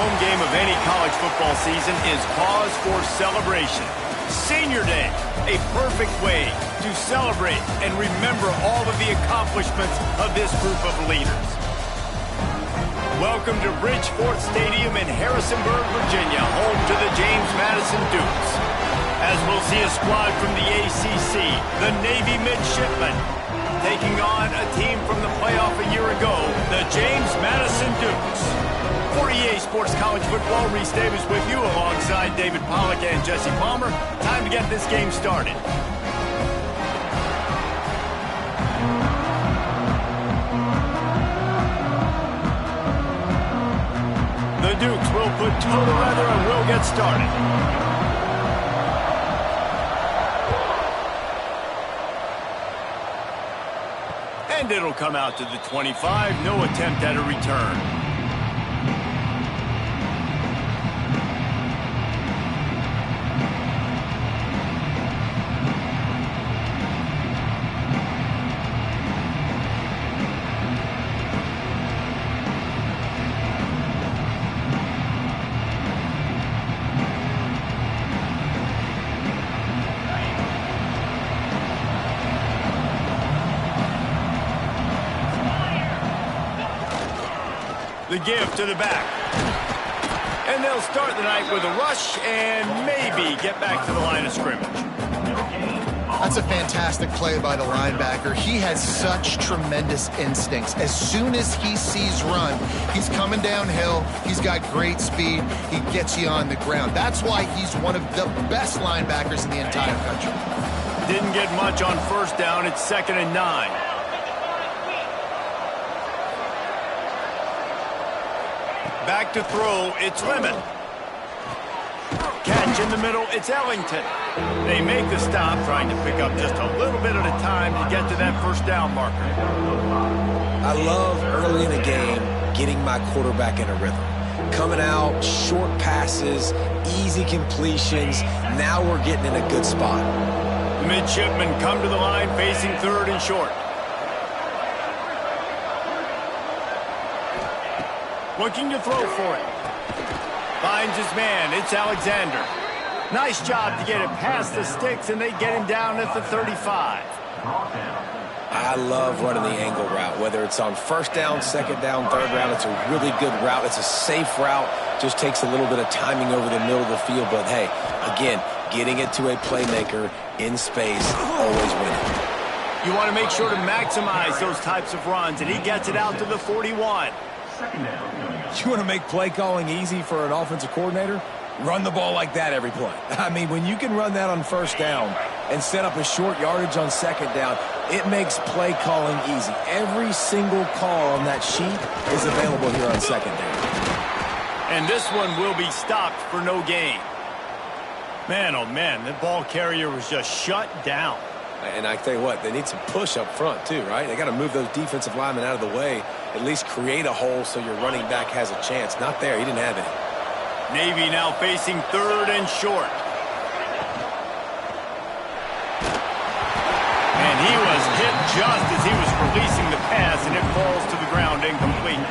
home game of any college football season is cause for celebration. Senior Day, a perfect way to celebrate and remember all of the accomplishments of this group of leaders. Welcome to Bridgeport Stadium in Harrisonburg, Virginia, home to the James Madison Dukes. As we'll see a squad from the ACC, the Navy Midshipmen, taking on a team from the playoff a year ago, the James Madison Dukes. For EA Sports College Football, Reese Davis with you alongside David Pollack and Jesse Palmer. Time to get this game started. The Dukes will put toe to leather and will get started. And it'll come out to the 25. No attempt at a return. The give to the back. And they'll start the night with a rush and maybe get back to the line of scrimmage. That's a fantastic play by the linebacker. He has such tremendous instincts. As soon as he sees run, he's coming downhill. He's got great speed. He gets you on the ground. That's why he's one of the best linebackers in the entire country. Didn't get much on first down. It's 2nd and 9. Back to throw, it's Lemon. Catch in the middle, it's Ellington. They make the stop, trying to pick up just a little bit at a time to get to that first down marker. I love early in a game getting my quarterback in a rhythm. Coming out, short passes, easy completions. Now we're getting in a good spot. The midshipmen come to the line facing 3rd and short. Looking to throw for it. Finds his man. It's Alexander. Nice job to get it past the sticks, and they get him down at the 35. I love running the angle route, whether it's on first down, second down, third down. It's a really good route. It's a safe route. Just takes a little bit of timing over the middle of the field. But, hey, again, getting it to a playmaker in space, always winning. You want to make sure to maximize those types of runs, and he gets it out to the 41. You want to make play calling easy for an offensive coordinator? Run the ball like that every play. I mean, when you can run that on first down and set up a short yardage on second down, it makes play calling easy. Every single call on that sheet is available here on second down. And this one will be stopped for no gain. Man, oh man, the ball carrier was just shut down. And I tell you what, they need some push up front too, right? They got to move those defensive linemen out of the way, at least create a hole so your running back has a chance. Not there. He didn't have it. Navy now facing 3rd and short. And he was hit just as he was releasing the pass, and it falls to the ground incomplete.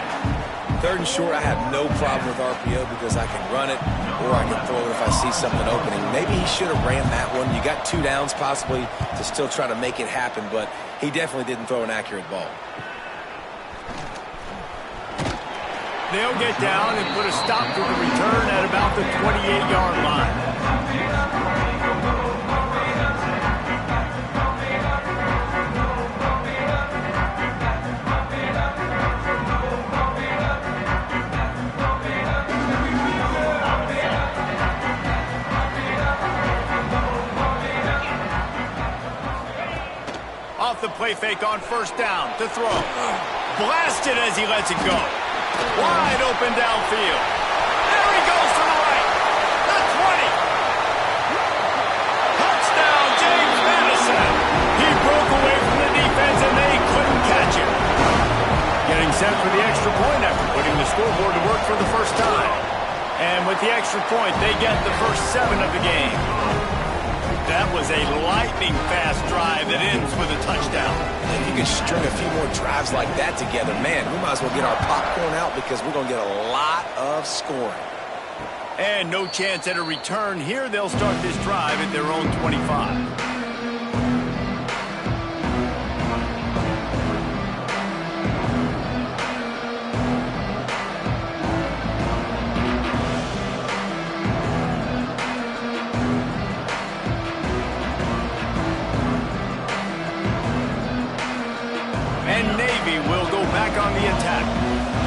3rd and short, I have no problem with RPO because I can run it or I can throw it if I see something opening. Maybe he should have ran that one. You got 2 downs possibly to still try to make it happen, but he definitely didn't throw an accurate ball. They'll get down and put a stop to the return at about the 28-yard line. Off the play fake on first down to throw. Blasted as he lets it go. Wide open downfield. There he goes to the right. The 20. Touchdown, James Madison. He broke away from the defense and they couldn't catch him. Getting set for the extra point after putting the scoreboard to work for the first time. And with the extra point, they get the first 7 of the game. That was a lightning-fast drive that ends with a touchdown. If you could string a few more drives like that together, man, we might as well get our popcorn out because we're going to get a lot of scoring. And no chance at a return here. They'll start this drive at their own 25. On the attack.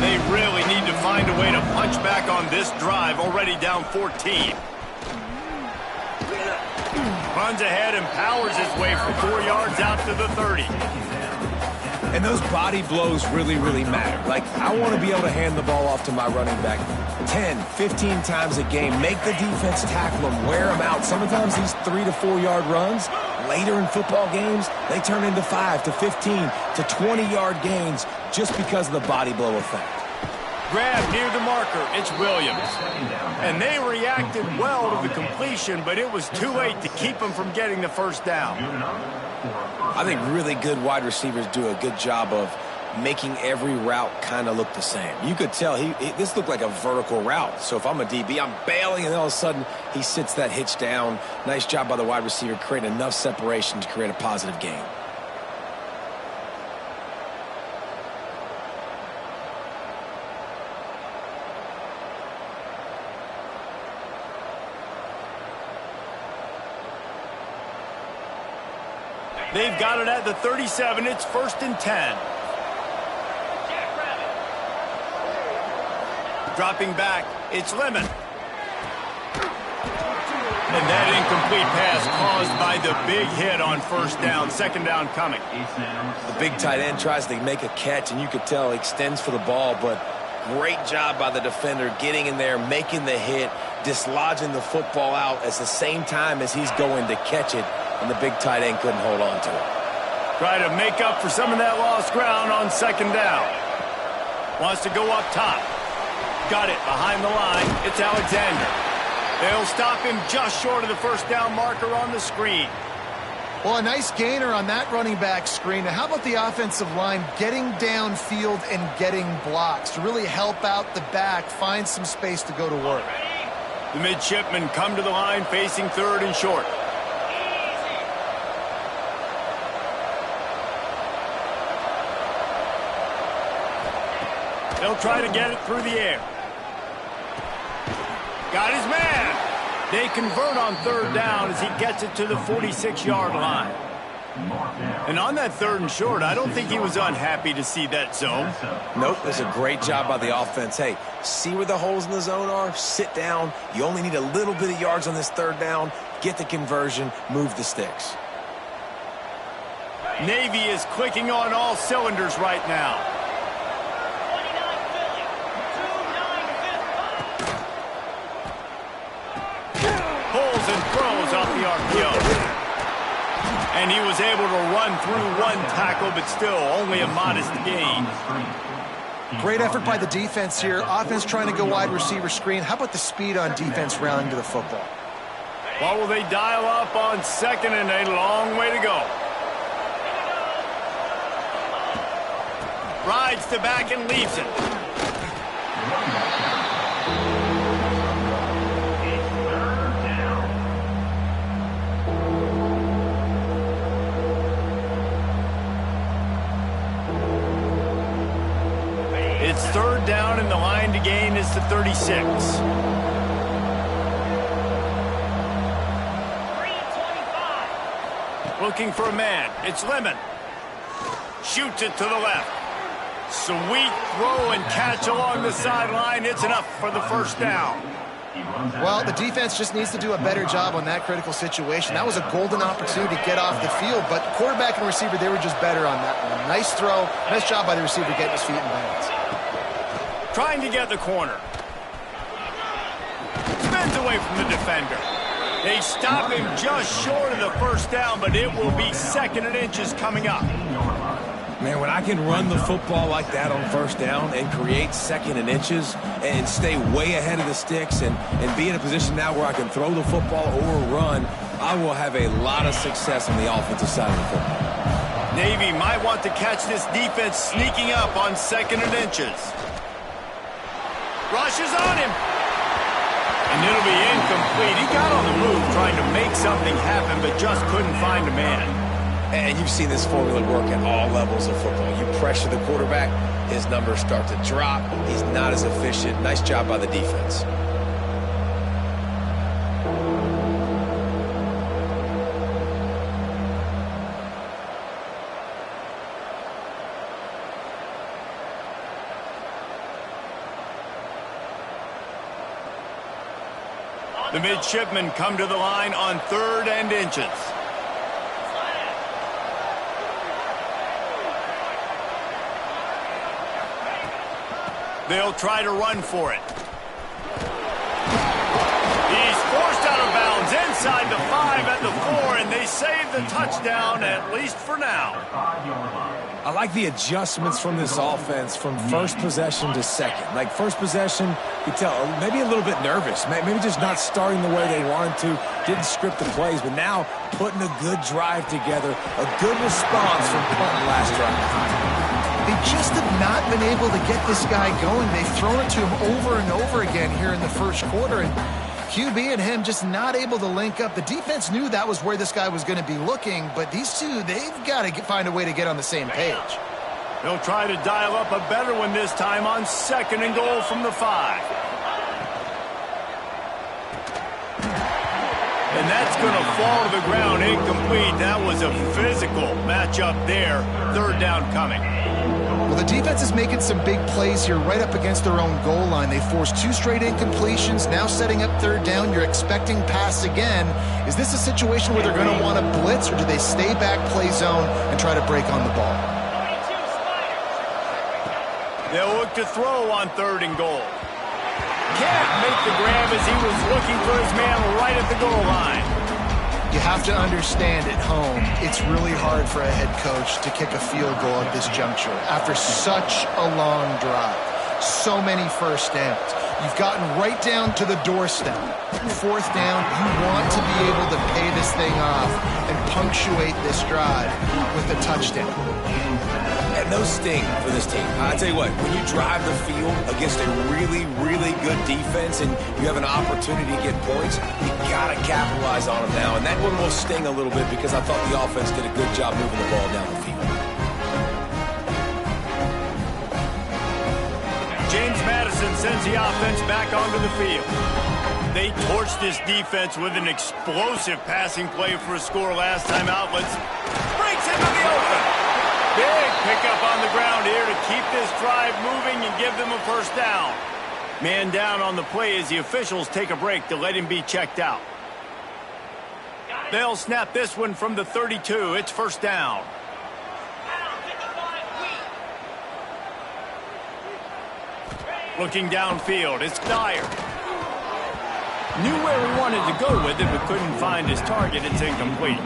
They really need to find a way to punch back on this drive, already down 14. Runs ahead and powers his way for 4 yards out to the 30. And those body blows really, really matter. Like, I want to be able to hand the ball off to my running back 10, 15 times a game. Make the defense tackle them, wear them out. Sometimes these 3 to 4 yard runs, later in football games, they turn into 5 to 15 to 20-yard gains just because of the body blow effect. Grab near the marker. It's Williams. And they reacted well to the completion, but it was too late to keep them from getting the first down. I think really good wide receivers do a good job of making every route kind of look the same. You could tell this looked like a vertical route. So if I'm a DB, I'm bailing, and all of a sudden he sits that hitch down. Nice job by the wide receiver creating enough separation to create a positive gain. They've got it at the 37. It's 1st and 10. Dropping back, it's Lemon. And that incomplete pass caused by the big hit on 1st down. 2nd down coming. The big tight end tries to make a catch, and you could tell he extends for the ball, but great job by the defender getting in there, making the hit, dislodging the football out at the same time as he's going to catch it, and the big tight end couldn't hold on to it. Try to make up for some of that lost ground on 2nd down. Wants to go up top. Got it behind the line. It's Alexander. They'll stop him just short of the 1st down marker on the screen. Well, a nice gainer on that running back screen. Now, how about the offensive line getting downfield and getting blocks to really help out the back, find some space to go to work? The midshipmen come to the line facing 3rd and short. They'll try to get it through the air. Got his man. They convert on 3rd down as he gets it to the 46-yard line. And on that 3rd and short, I don't think he was unhappy to see that zone. Nope, it was a great job by the offense. Hey, see where the holes in the zone are? Sit down. You only need a little bit of yards on this 3rd down. Get the conversion. Move the sticks. Navy is clicking on all cylinders right now. Pulls and throws off the RPO. And he was able to run through 1 tackle, but still only a modest gain. Great effort by the defense here. Offense trying to go wide receiver screen. How about the speed on defense rounding to the football? What will they dial up on 2nd and a long way to go? Rides to back and leaves it. It's 3rd down, and the line to gain is the 36. Looking for a man. It's Lemon. Shoots it to the left. Sweet throw and catch along the sideline. It's enough for the 1st down. Well, the defense just needs to do a better job on that critical situation. That was a golden opportunity to get off the field, but quarterback and receiver, they were just better on that one. Nice throw. Nice job by the receiver getting his feet in bounds. Trying to get the corner. Spins away from the defender. They stop him just short of the 1st down, but it will be 2nd and inches coming up. Man, when I can run the football like that on 1st down and create 2nd and inches and stay way ahead of the sticks and be in a position now where I can throw the football or run, I will have a lot of success on the offensive side of the football. Navy might want to catch this defense sneaking up on 2nd and inches. Rushes on him. And it'll be incomplete. He got on the move trying to make something happen, but just couldn't find a man. And you've seen this formula work at all levels of football. You pressure the quarterback, his numbers start to drop. He's not as efficient. Nice job by the defense. The midshipmen come to the line on 3rd and inches. They'll try to run for it. He's forced out of bounds inside the 5 at the 4, and they save the touchdown, at least for now. I like the adjustments from this offense from first possession to second. Like first possession, you tell maybe a little bit nervous, maybe just not starting the way they wanted to, didn't script the plays, but now putting a good drive together, a good response from punting last drive. They just have not been able to get this guy going. They've thrown it to him over and over again here in the first quarter, and QB and him just not able to link up. The defense knew that was where this guy was going to be looking, but these two, they've got to find a way to get on the same page. They'll try to dial up a better one this time on 2nd and goal from the 5. And that's going to fall to the ground incomplete. That was a physical matchup there. 3rd down coming. Well, the defense is making some big plays here right up against their own goal line. They forced 2 straight incompletions, now setting up 3rd down. You're expecting pass again. Is this a situation where they're going to want to blitz, or do they stay back, play zone, and try to break on the ball? They'll look to throw on 3rd and goal. Can't make the grab as he was looking for his man right at the goal line. You have to understand at home, it's really hard for a head coach to kick a field goal at this juncture after such a long drive. So many first downs. You've gotten right down to the doorstep. 4th down, you want to be able to pay this thing off and punctuate this drive with a touchdown. And those sting for this team. I tell you what, when you drive the field against a really, really good defense and you have an opportunity to get points, you got to capitalize on them now. And that one will sting a little bit because I thought the offense did a good job moving the ball down the field. James Madison sends the offense back onto the field. They torched this defense with an explosive passing play for a score last time out. Breaks into the open. Big pickup on the ground here to keep this drive moving and give them a 1st down. Man down on the play as the officials take a break to let him be checked out. They'll snap this one from the 32. It's 1st down. Looking downfield, it's Dyer. Knew where he wanted to go with it, but couldn't find his target. It's incomplete.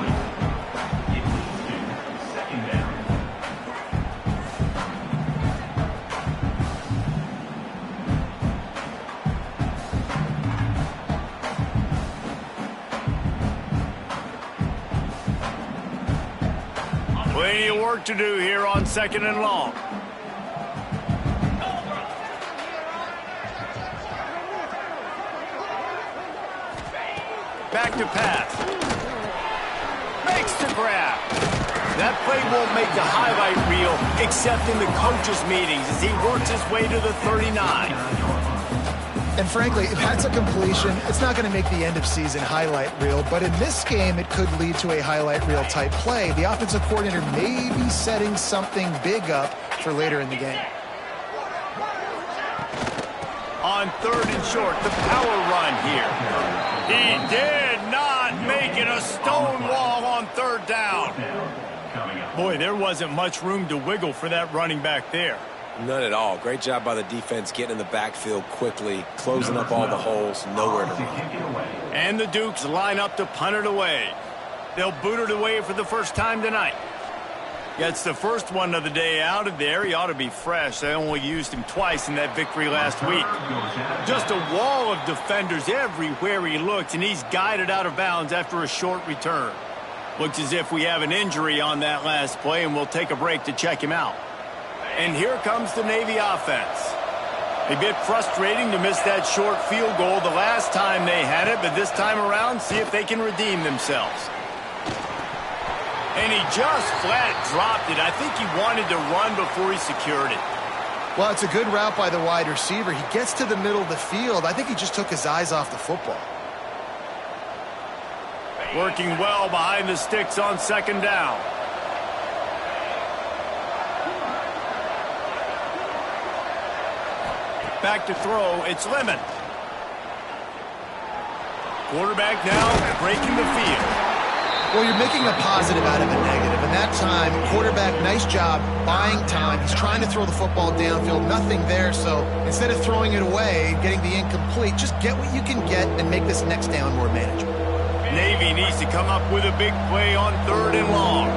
Plenty of work to do here on 2nd and long. Back to pass. Makes the grab. That play won't make the highlight reel except in the coaches' meetings as he works his way to the 39. And frankly, if that's a completion, it's not going to make the end of season highlight reel. But in this game, it could lead to a highlight reel type play. The offensive coordinator may be setting something big up for later in the game. On 3rd and short, the power run here. He did not make it a stone wall on 3rd down. Boy, there wasn't much room to wiggle for that running back there. None at all. Great job by the defense getting in the backfield quickly, closing up all the holes, nowhere to run. And the Dukes line up to punt it away. They'll boot it away for the first time tonight. Gets the first one of the day out of there. He ought to be fresh. They only used him twice in that victory last week. Just a wall of defenders everywhere he looked, and he's guided out of bounds after a short return. Looks as if we have an injury on that last play, and we'll take a break to check him out. And here comes the Navy offense. A bit frustrating to miss that short field goal the last time they had it, but this time around, see if they can redeem themselves. And he just flat dropped it. I think he wanted to run before he secured it. Well, it's a good route by the wide receiver. He gets to the middle of the field. I think he just took his eyes off the football. Working well behind the sticks on second down. Back to throw, it's Lemon. Quarterback now breaking the field. Well, you're making a positive out of a negative. And that time, quarterback, nice job, buying time. He's trying to throw the football downfield, nothing there. So instead of throwing it away and getting the incomplete, just get what you can get and make this next down more manageable. Navy needs to come up with a big play on 3rd and long.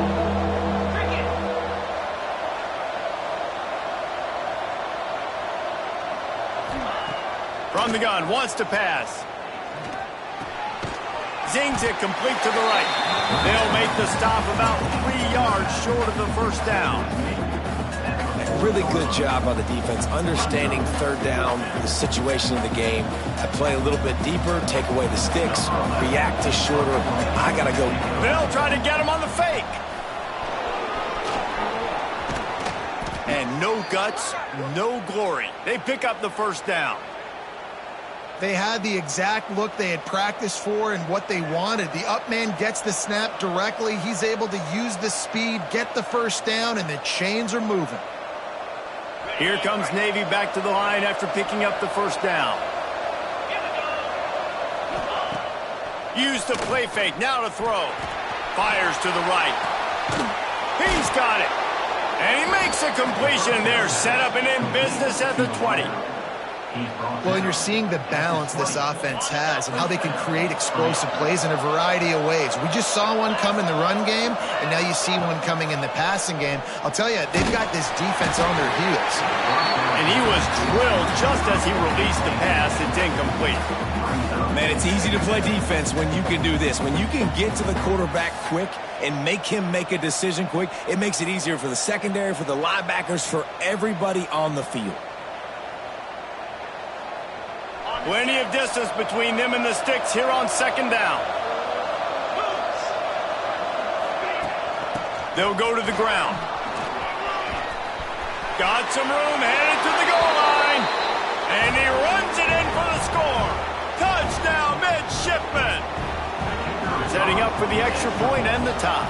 From the gun, wants to pass. Zings it complete to the right. They'll make the stop about 3 yards short of the first down. Really good job on the defense, understanding 3rd down, the situation of the game. I play a little bit deeper, take away the sticks, react to shorter. I got to go. They'll try to get him on the fake. And no guts, no glory. They pick up the first down. They had the exact look they had practiced for and what they wanted. The up man gets the snap directly. He's able to use the speed, get the first down, and the chains are moving. Here comes Navy back to the line after picking up the first down. Use the play fake, now to throw. Fires to the right. He's got it. And he makes a completion there, set up and in business at the 20. Well, and you're seeing the balance this offense has and how they can create explosive plays in a variety of ways. We just saw one come in the run game, and now you see one coming in the passing game. I'll tell you, they've got this defense on their heels. And he was drilled just as he released the pass. It's incomplete. Man, it's easy to play defense when you can do this. When you can get to the quarterback quick and make him make a decision quick, it makes it easier for the secondary, for the linebackers, for everybody on the field. Plenty of distance between them and the sticks here on second down. They'll go to the ground. Got some room, headed to the goal line. And he runs it in for the score. Touchdown, midshipman. Setting up for the extra point and the tie.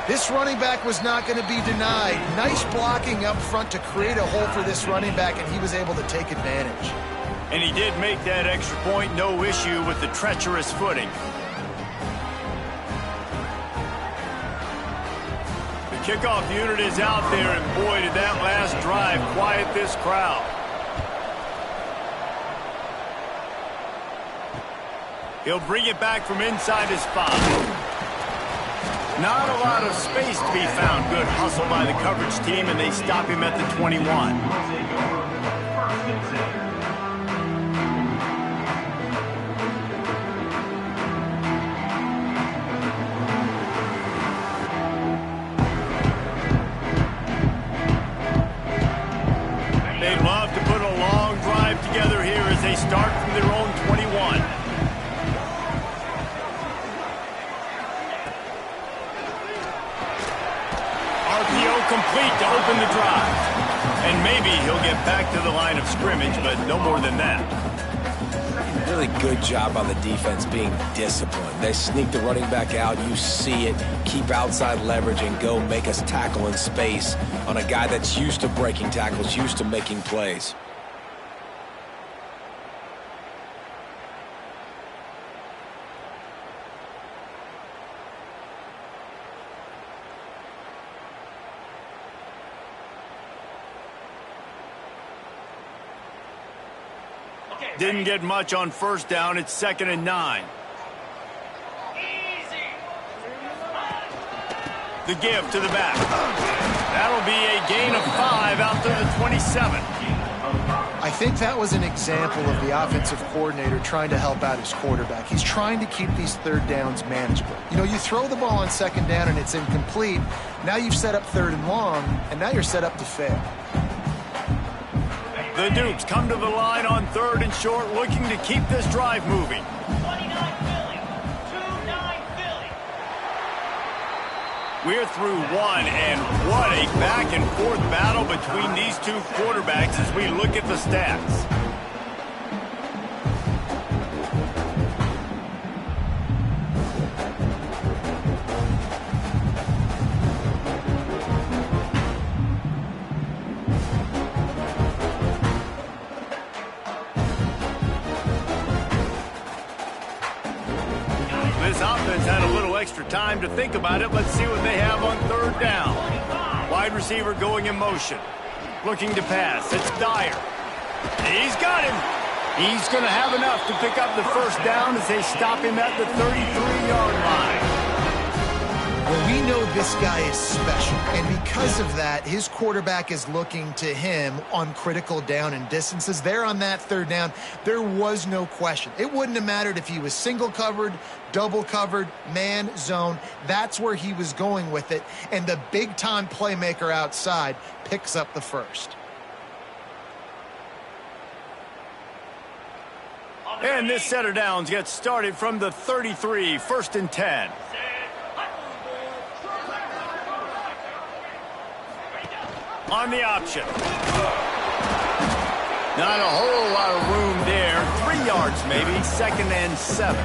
This running back was not going to be denied. Nice blocking up front to create a hole for this running back, and he was able to take advantage. And he did make that extra point, no issue with the treacherous footing. The kickoff unit is out there, and boy, did that last drive quiet this crowd. He'll bring it back from inside his 5. Not a lot of space to be found. Good hustle by the coverage team, and they stop him at the 21. They'd love to put a long drive together here as they start from their own 21. RPO complete to open the drive. And maybe he'll get back to the line of scrimmage, but no more than that. Really good job on the defense being disciplined. They sneak the running back out. You see it. Keep outside leverage and go make us tackle in space on a guy that's used to breaking tackles, used to making plays. Didn't get much on first down. It's 2nd and 9. The give to the back. That'll be a gain of 5 out to the 27. I think that was an example of the offensive coordinator trying to help out his quarterback. He's trying to keep these third downs manageable. You know, you throw the ball on second down and it's incomplete. Now you've set up third and long, and now you're set up to fail. The Dukes come to the line on third and short, looking to keep this drive moving. We're through one, and what a back-and-forth battle between these two quarterbacks as we look at the stats. This offense had a little extra time to think about it. Let's see what they have on third down. Wide receiver going in motion. Looking to pass. It's Dyer. He's got him. He's going to have enough to pick up the first down as they stop him at the 33-yard line. Well, we know this guy is special, and because of that, his quarterback is looking to him on critical down and distances. There on that third down, there was no question. It wouldn't have mattered if he was single covered, double covered, man, zone. That's where he was going with it, and the big-time playmaker outside picks up the first. And this set of downs gets started from the 33, 1st and 10. On the option. Not a whole lot of room there. 3 yards maybe, 2nd and 7.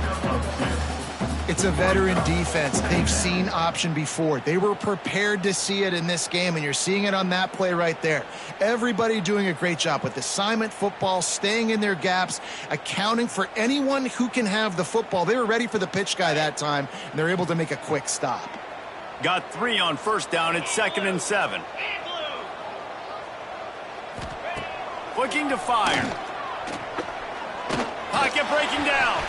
It's a veteran defense. They've seen option before. They were prepared to see it in this game, and you're seeing it on that play right there. Everybody doing a great job with assignment football, staying in their gaps, accounting for anyone who can have the football. They were ready for the pitch guy that time, and they're able to make a quick stop. Got 3 on 1st down. It's 2nd and 7. Looking to fire. Pocket breaking down.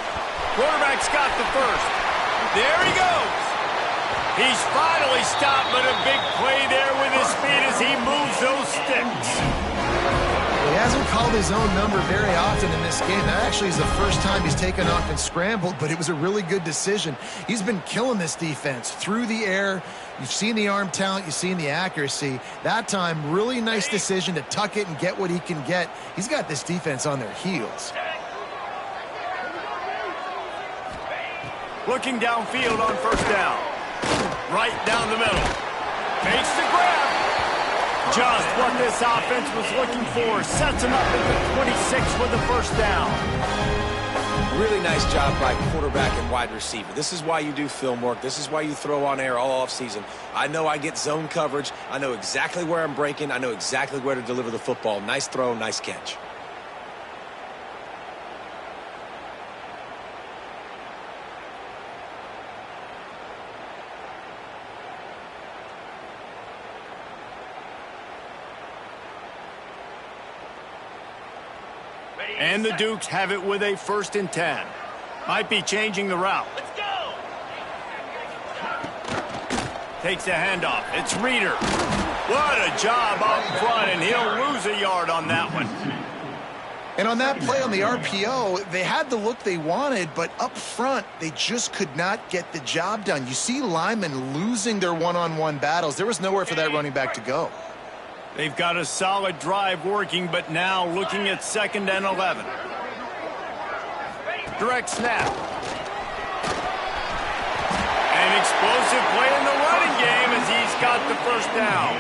Quarterback's got the first. There he goes. He's finally stopped, but a big play there with his speed as he moves those sticks. He hasn't called his own number very often in this game. That actually is the first time he's taken off and scrambled, but it was a really good decision. He's been killing this defense through the air. You've seen the arm talent. You've seen the accuracy. That time, really nice decision to tuck it and get what he can get. He's got this defense on their heels. Looking downfield on 1st down. Right down the middle. Makes the grab. Just what this offense was looking for. Sets him up at the 26 with the 1st down. Really nice job by quarterback and wide receiver. This is why you do film work. This is why you throw on air all offseason. I know I get zone coverage. I know exactly where I'm breaking. I know exactly where to deliver the football. Nice throw, nice catch. And the Dukes have it with a 1st and 10. Might be changing the route. Let's go. Takes a handoff. It's Reeder. What a job up front, and he'll lose a yard on that one. And on that play on the RPO, they had the look they wanted, but up front, they just could not get the job done. You see linemen losing their one-on-one battles. There was nowhere for that running back to go. They've got a solid drive working, but now looking at 2nd and 11. Direct snap. An explosive play in the running game as he's got the 1st down.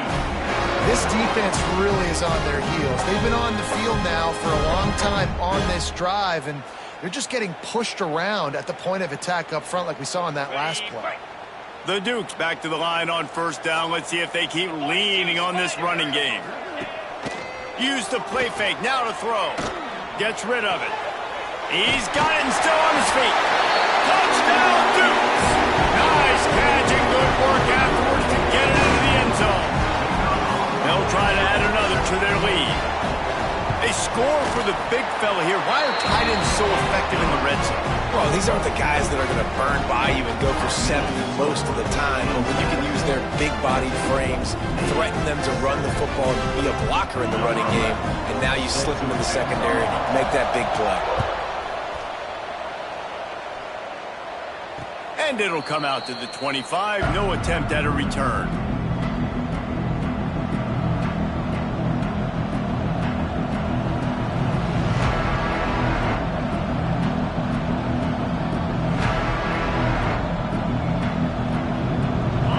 This defense really is on their heels. They've been on the field now for a long time on this drive, and they're just getting pushed around at the point of attack up front like we saw in that last play. The Dukes back to the line on 1st down. Let's see if they keep leaning on this running game. Use the play fake. Now to throw. Gets rid of it. He's got it and still on his feet. Touchdown, Dukes! Nice catch and good work afterwards to get it into the end zone. They'll try to add another to their lead. They score for the big fella here. Why are tight ends so effective in the red zone? Well, these aren't the guys that are going to burn by you and go for 70 most of the time, but when you can use their big-bodied frames, threaten them to run the football and be a blocker in the running game, and now you slip them in the secondary and make that big play. And it'll come out to the 25. No attempt at a return.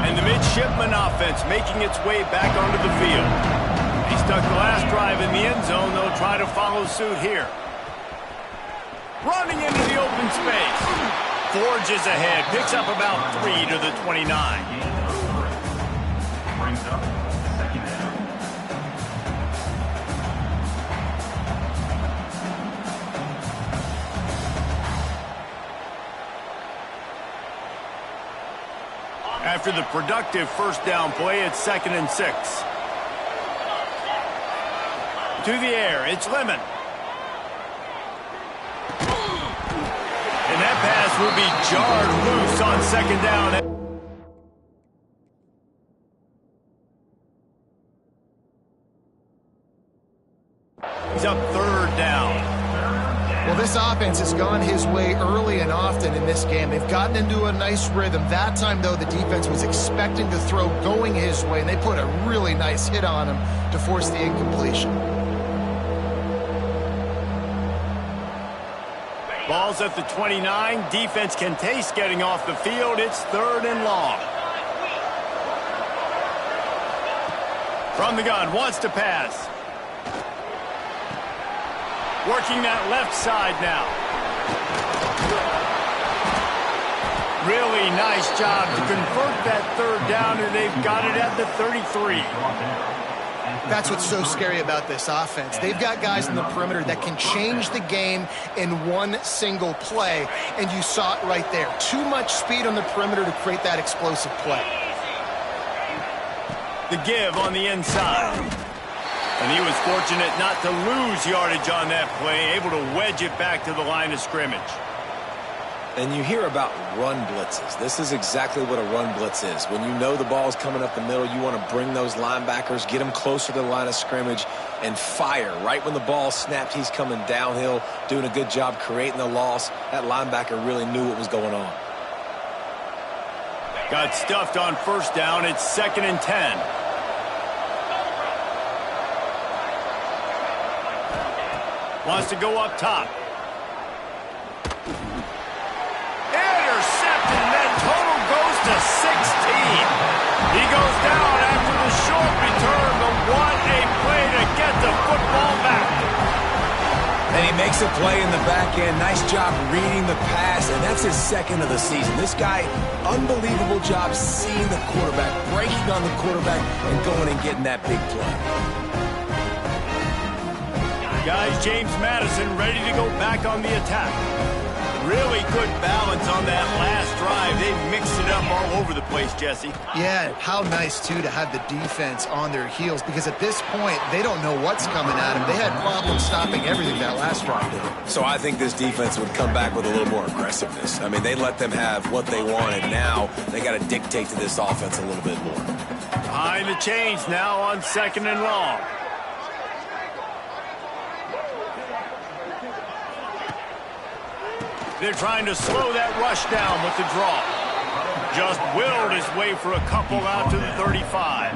And the midshipman offense making its way back onto the field. He stuck the last drive in the end zone. They'll try to follow suit here. Running into the open space. Forges ahead, picks up about 3 to the 29. After the productive first down play, it's 2nd and 6. To the air, it's Lemon. And that pass will be jarred loose on 2nd down. He's up 3rd down. Well, this offense has gone his way early and often in this game. They've gotten into a nice rhythm. That time, though, the defense was expecting the throw going his way, and they put a really nice hit on him to force the incompletion. Ball's at the 29. Defense can taste getting off the field. It's 3rd and long. From the gun, wants to pass. Working that left side now. Really nice job to convert that 3rd down, and they've got it at the 33. That's what's so scary about this offense. They've got guys in the perimeter that can change the game in one single play, and you saw it right there. Too much speed on the perimeter to create that explosive play. The give on the inside. And he was fortunate not to lose yardage on that play, able to wedge it back to the line of scrimmage. And you hear about run blitzes. This is exactly what a run blitz is. When you know the ball's coming up the middle, you want to bring those linebackers, get them closer to the line of scrimmage, and fire. Right when the ball snapped, he's coming downhill, doing a good job creating the loss. That linebacker really knew what was going on. Got stuffed on 1st down. It's 2nd and 10. Wants to go up top. Intercepted, and that total goes to 16. He goes down after the short return, but what a play to get the football back. And he makes a play in the back end. Nice job reading the pass, and that's his 2nd of the season. This guy, unbelievable job seeing the quarterback, breaking on the quarterback, and going and getting that big play. Guys, James Madison ready to go back on the attack. Really good balance on that last drive. They mixed it up all over the place, Jesse. Yeah, how nice, too, to have the defense on their heels, because at this point, they don't know what's coming at them. They had problems stopping everything that last drive did. So I think this defense would come back with a little more aggressiveness. I mean, they let them have what they wanted. Now they got to dictate to this offense a little bit more. Behind the chains now on 2nd and long. They're trying to slow that rush down with the draw. Just willed his way for a couple out to the 35.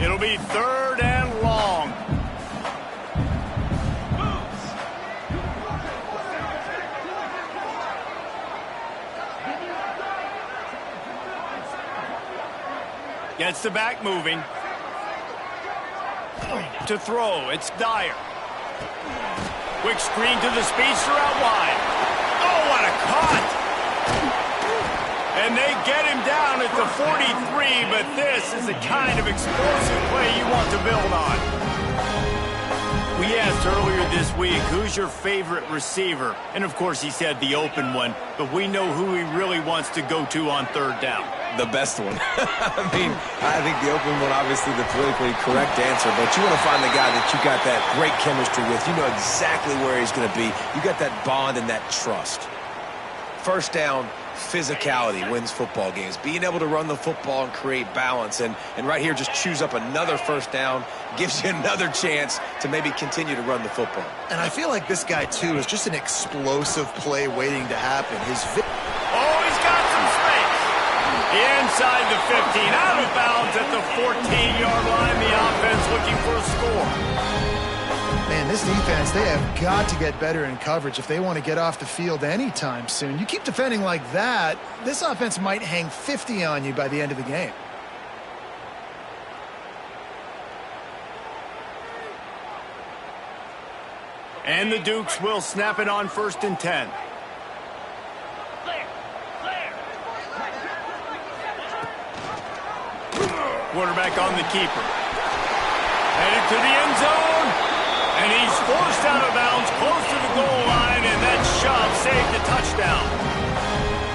It'll be 3rd and long. Gets the back moving. To throw, it's Dyer. Quick screen to the speedster out wide. Oh, what a cut! And they get him down at the 43, but this is the kind of explosive play you want to build on. We asked earlier this week, who's your favorite receiver? And of course he said the open one, but we know who he really wants to go to on 3rd down. The best one. I mean, I think the open one, obviously the politically correct answer, but you want to find the guy that you got that great chemistry with. You know exactly where he's going to be. You got that bond and that trust. First down, physicality wins football games. Being able to run the football and create balance. And right here, just choose up another first down, gives you another chance to maybe continue to run the football. And I feel like this guy, too, is just an explosive play waiting to happen. Oh, he's got some space. Inside the 15, out of bounds at the 14-yard line. The offense looking for a score. Man, this defense, they have got to get better in coverage if they want to get off the field anytime soon. You keep defending like that, this offense might hang 50 on you by the end of the game. And the Dukes will snap it on 1st and 10. Quarterback on the keeper. Headed to the end zone. And he's forced out of bounds close to the goal line, and that shove saved a touchdown.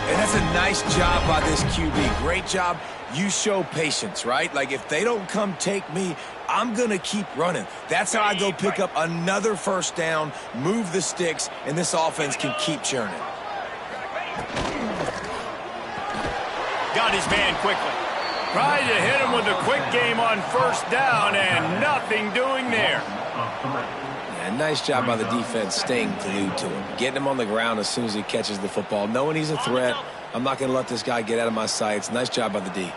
And that's a nice job by this QB. Great job. You show patience, right? Like, if they don't come take me, I'm going to keep running. That's how I go pick up another first down, move the sticks, and this offense can keep churning. Got his man quickly. Tried to hit him with a quick game on 1st down, and nothing doing there. Yeah, nice job by the defense staying glued to him. Getting him on the ground as soon as he catches the football. Knowing he's a threat, I'm not going to let this guy get out of my sights. Nice job by the D.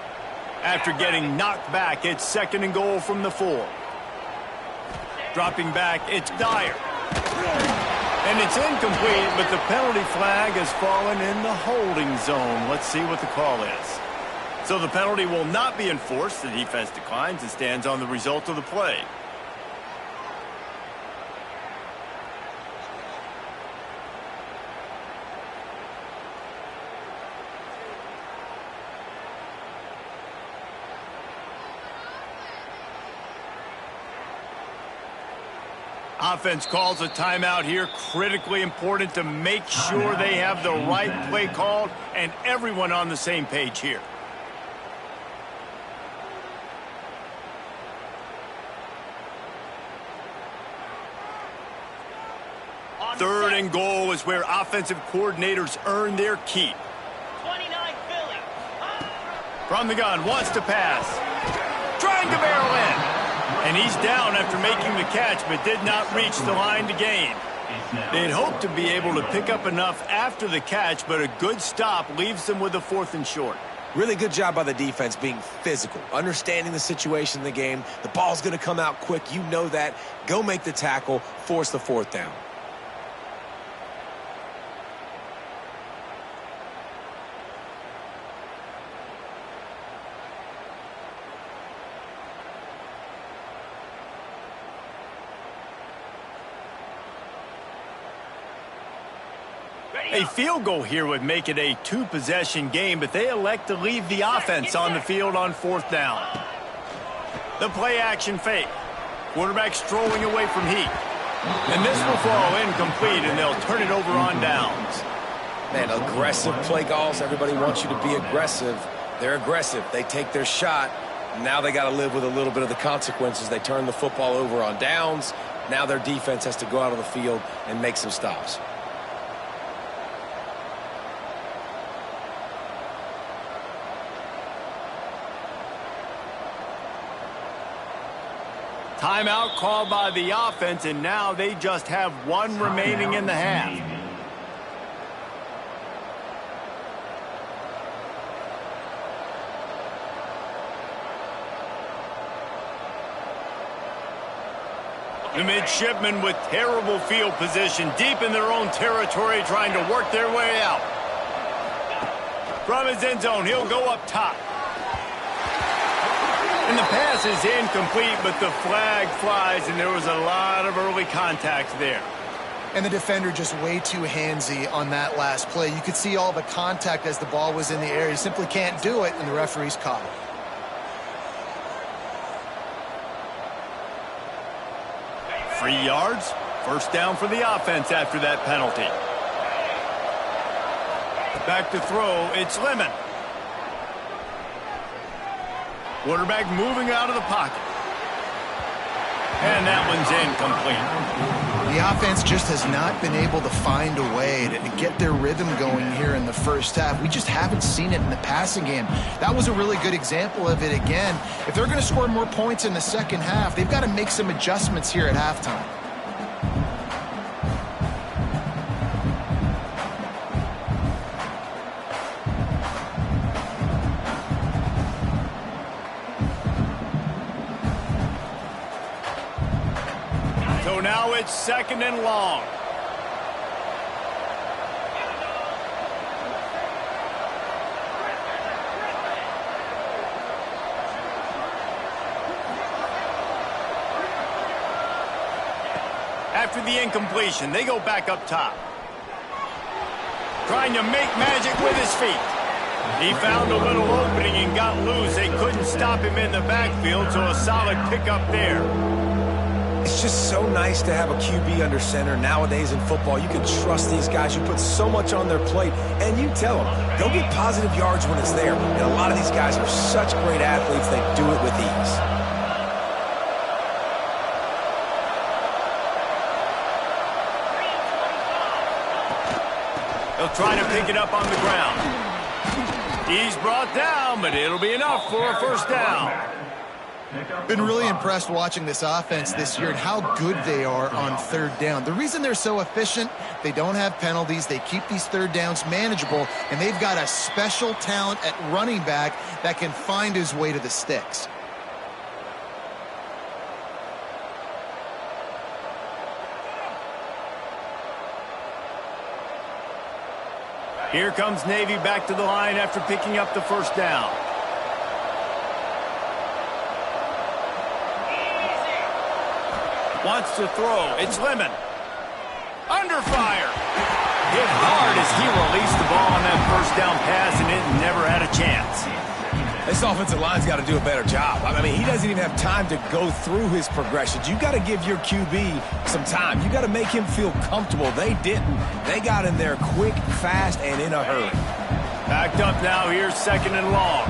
After getting knocked back, it's 2nd and goal from the 4. Dropping back, it's Dyer. And it's incomplete, but the penalty flag has fallen in the holding zone. Let's see what the call is. So the penalty will not be enforced. The defense declines and stands on the result of the play. Offense calls a timeout here. Critically important to make sure they have the right play called and everyone on the same page here. Third and goal is where offensive coordinators earn their keep. 29 Philly. From the gun, wants to pass. Trying to barrel in. And he's down after making the catch, but did not reach the line to gain. They'd hoped to be able to pick up enough after the catch, but a good stop leaves them with a 4th and short. Really good job by the defense being physical, understanding the situation in the game. The ball's going to come out quick. You know that. Go make the tackle, force the 4th down. A field goal here would make it a 2-possession game, but they elect to leave the offense on the field on 4th down. The play action fake. Quarterback strolling away from heat. And this will fall incomplete, and they'll turn it over on downs. Man, aggressive play calls. Everybody wants you to be aggressive. They're aggressive. They take their shot. Now they got to live with a little bit of the consequences. They turn the football over on downs. Now their defense has to go out on the field and make some stops. Timeout called by the offense, and now they just have one remaining in the half. The midshipmen with terrible field position, deep in their own territory, trying to work their way out. From his end zone, he'll go up top. And the pass is incomplete, but the flag flies, and there was a lot of early contact there. And the defender just way too handsy on that last play. You could see all the contact as the ball was in the air. He simply can't do it, and the referee's caught it. Free yards, 1st down for the offense after that penalty. Back to throw, it's Lemon. Quarterback moving out of the pocket. And that one's incomplete. The offense just has not been able to find a way to get their rhythm going here in the first half. We just haven't seen it in the passing game. That was a really good example of it again. If they're going to score more points in the second half, they've got to make some adjustments here at halftime. So now it's 2nd and long. After the incompletion, they go back up top. Trying to make magic with his feet. He found a little opening and got loose. They couldn't stop him in the backfield, so a solid pickup there. It's just so nice to have a QB under center. Nowadays in football, you can trust these guys. You put so much on their plate, and you tell them, go get positive yards when it's there. And a lot of these guys are such great athletes, they do it with ease. They'll try to pick it up on the ground. He's brought down, but it'll be enough for a first down. Been really impressed watching this offense this year and how good they are on 3rd down. The reason they're so efficient, they don't have penalties, they keep these 3rd downs manageable, and they've got a special talent at running back that can find his way to the sticks. Here comes Navy back to the line after picking up the first down. Wants to throw. It's Lemon. Under fire. Hit hard as he released the ball on that first down pass, and it never had a chance. This offensive line's got to do a better job. I mean, he doesn't even have time to go through his progressions. You got to give your QB some time. You got to make him feel comfortable. They didn't. They got in there quick, fast, and in a hurry. Backed up now. Here's 2nd and long.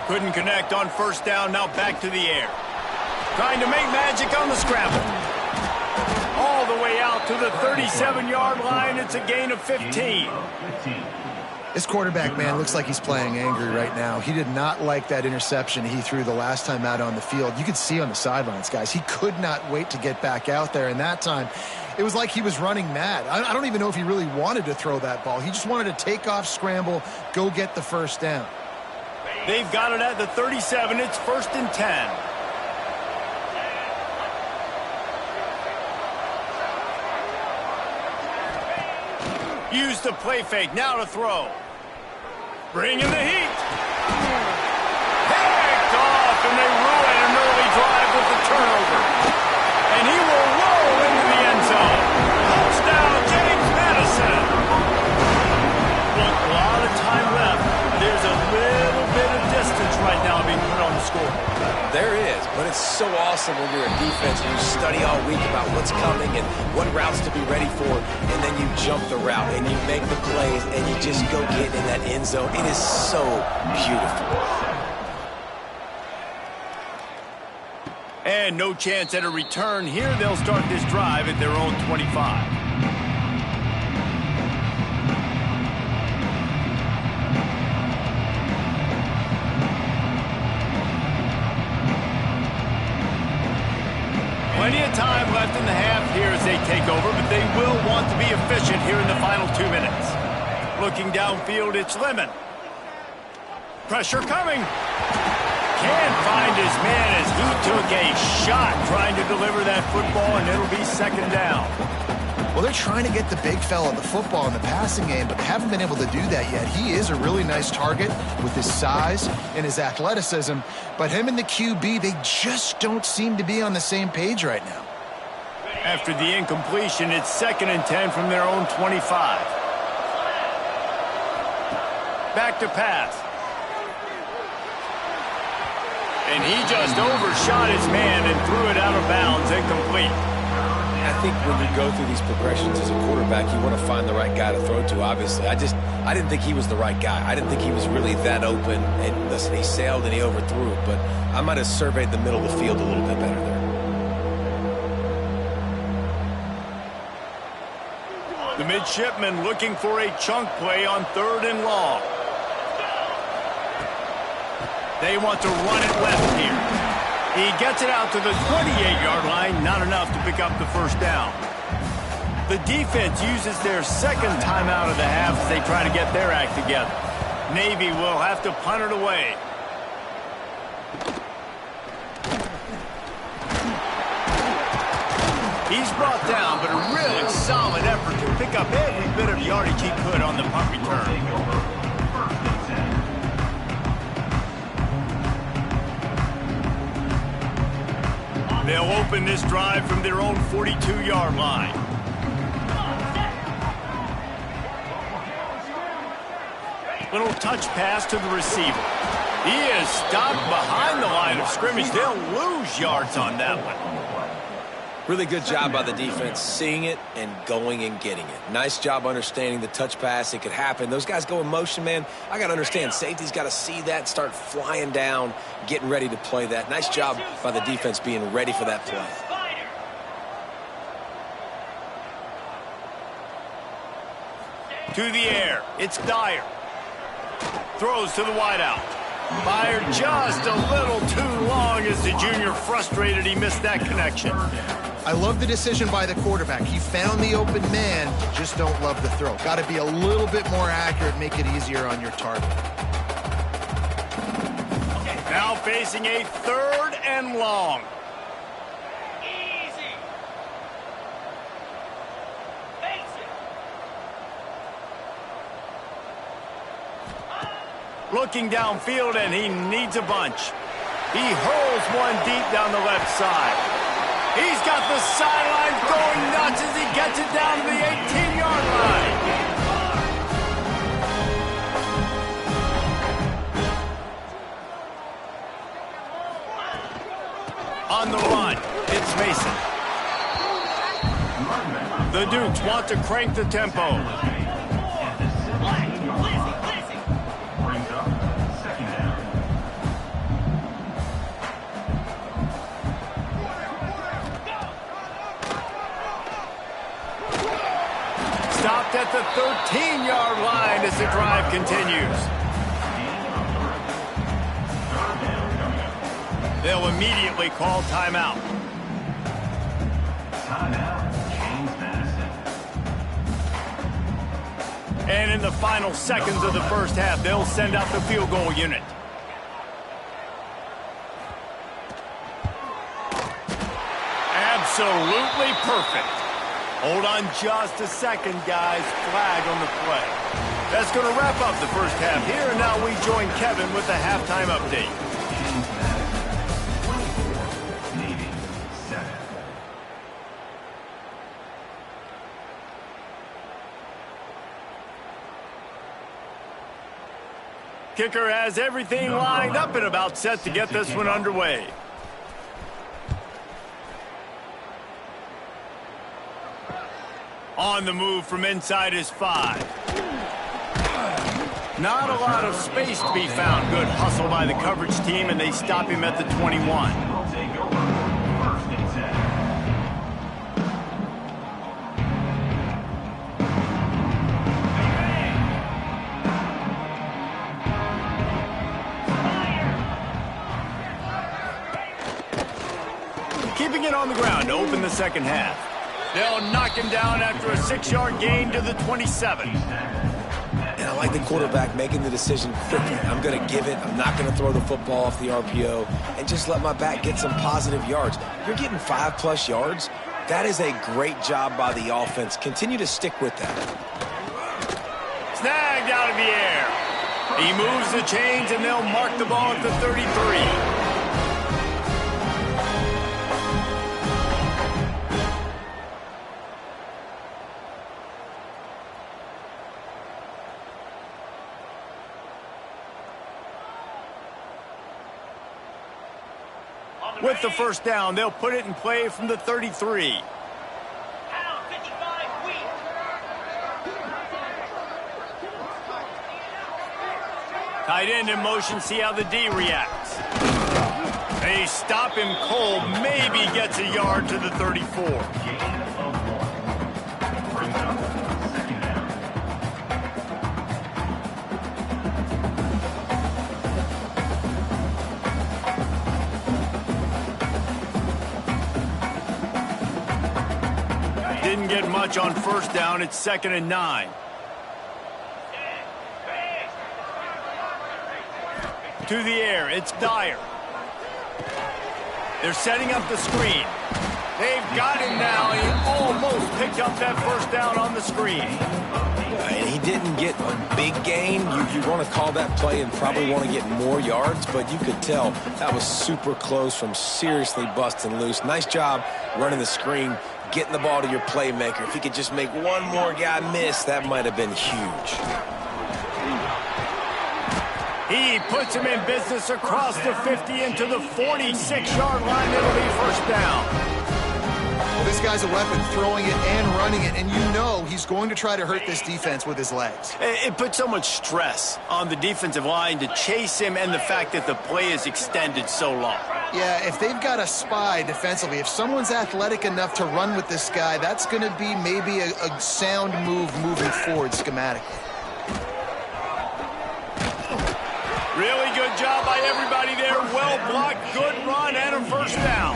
Couldn't connect on first down. Now back to the air. Trying to make magic on the scramble. All the way out to the 37-yard line. It's a gain of 15. This quarterback, man, looks like he's playing angry right now. He did not like that interception he threw the last time out on the field. You could see on the sidelines, guys, he could not wait to get back out there. And that time, it was like he was running mad. I don't even know if he really wanted to throw that ball. He just wanted to take off, scramble, go get the first down. They've got it at the 37. It's 1st and 10. Use the play fake. Now to throw. Bringing the heat. Picked off, and they ruin an early drive with the turnover. And he will roll into the end zone. Touchdown, James Madison. Look, a lot of time left. There's a little bit of distance right now being put on the score. There is, but it's so awesome when you're a defense and you study all week about what's coming and what routes to be ready for, and then you jump the route and you make the plays and you just go get in that end zone. It is so beautiful. And no chance at a return here. They'll start this drive at their own 25. Plenty of time left in the half here as they take over, but they will want to be efficient here in the final 2 minutes. Looking downfield, it's Lemon. Pressure coming. Can't find his man as he took a shot trying to deliver that football, and it'll be 2nd down. Well, they're trying to get the big fella the football in the passing game, but they haven't been able to do that yet. He is a really nice target with his size and his athleticism, but him and the QB, they just don't seem to be on the same page right now. After the incompletion, it's 2nd and 10 from their own 25. Back to pass. And he just overshot his man and threw it out of bounds, incomplete. I think when you go through these progressions as a quarterback, you want to find the right guy to throw to, obviously. I didn't think he was the right guy. I didn't think he was really that open. And listen, he sailed and he overthrew it, but I might have surveyed the middle of the field a little bit better there. The midshipmen looking for a chunk play on 3rd and long. They want to run it left here. He gets it out to the 28-yard line, not enough to pick up the first down. The defense uses their second timeout of the half as they try to get their act together. Navy will have to punt it away. He's brought down, but a really solid effort to pick up every bit of yardage he could on the punt return. They'll open this drive from their own 42-yard line. Little touch pass to the receiver. He is stopped behind the line of scrimmage. They'll lose yards on that one. Really good job by the defense seeing it and going and getting it. Nice job understanding the touch pass. It could happen. Those guys go in motion, man. I got to understand. Safety's got to see that, start flying down, getting ready to play that. Nice job by the defense being ready for that play. To the air. It's Dyer. Throws to the wideout. Fired just a little too long as the junior frustrated he missed that connection. I love the decision by the quarterback. He found the open man, just don't love the throw. Got to be a little bit more accurate, make it easier on your target. Now facing a 3rd and long. Easy. Face it. Looking downfield, and he needs a bunch. He hurls one deep down the left side. He's got the sideline going nuts as he gets it down to the 18-yard line. On the run, it's Mason. The Dukes want to crank the tempo. Stopped at the 13-yard line as the drive continues. They'll immediately call timeout. And in the final seconds of the first half, they'll send out the field goal unit. Absolutely perfect. Hold on just a second, guys. Flag on the play. That's going to wrap up the first half here, and now we join Kevin with the halftime update. Kicker has everything lined up and about set to get this one underway. On the move from inside his 5. Not a lot of space to be found. Good hustle by the coverage team, and they stop him at the 21. Keeping it on the ground to open the second half. They'll knock him down after a 6-yard gain to the 27. And I like the quarterback making the decision quickly. I'm going to give it. I'm not going to throw the football off the RPO and just let my back get some positive yards. You're getting 5+ yards. That is a great job by the offense. Continue to stick with that. Snagged out of the air. He moves the chains, and they'll mark the ball at the 33. With the first down, they'll put it in play from the 33. Tight end in motion, see how the D reacts. They stop him cold, maybe gets a yard to the 34. Didn't get much on first down. It's 2nd and 9. To the air, it's Dyer. They're setting up the screen. They've got him now. He almost picked up that first down on the screen. And he didn't get a big gain. You want to call that play and probably want to get more yards, but you could tell that was super close from seriously busting loose. Nice job running the screen, getting the ball to your playmaker. If he could just make one more guy miss, that might have been huge. He puts him in business across the 50 into the 46-yard line. It'll be first down. Well, this guy's a weapon, throwing it and running it, and you know he's going to try to hurt this defense with his legs. It puts so much stress on the defensive line to chase him, and the fact that the play is extended so long. Yeah, if they've got a spy defensively, if someone's athletic enough to run with this guy, that's going to be maybe a sound move moving forward schematically. Really good job by everybody there. Well blocked, good run, and a first down.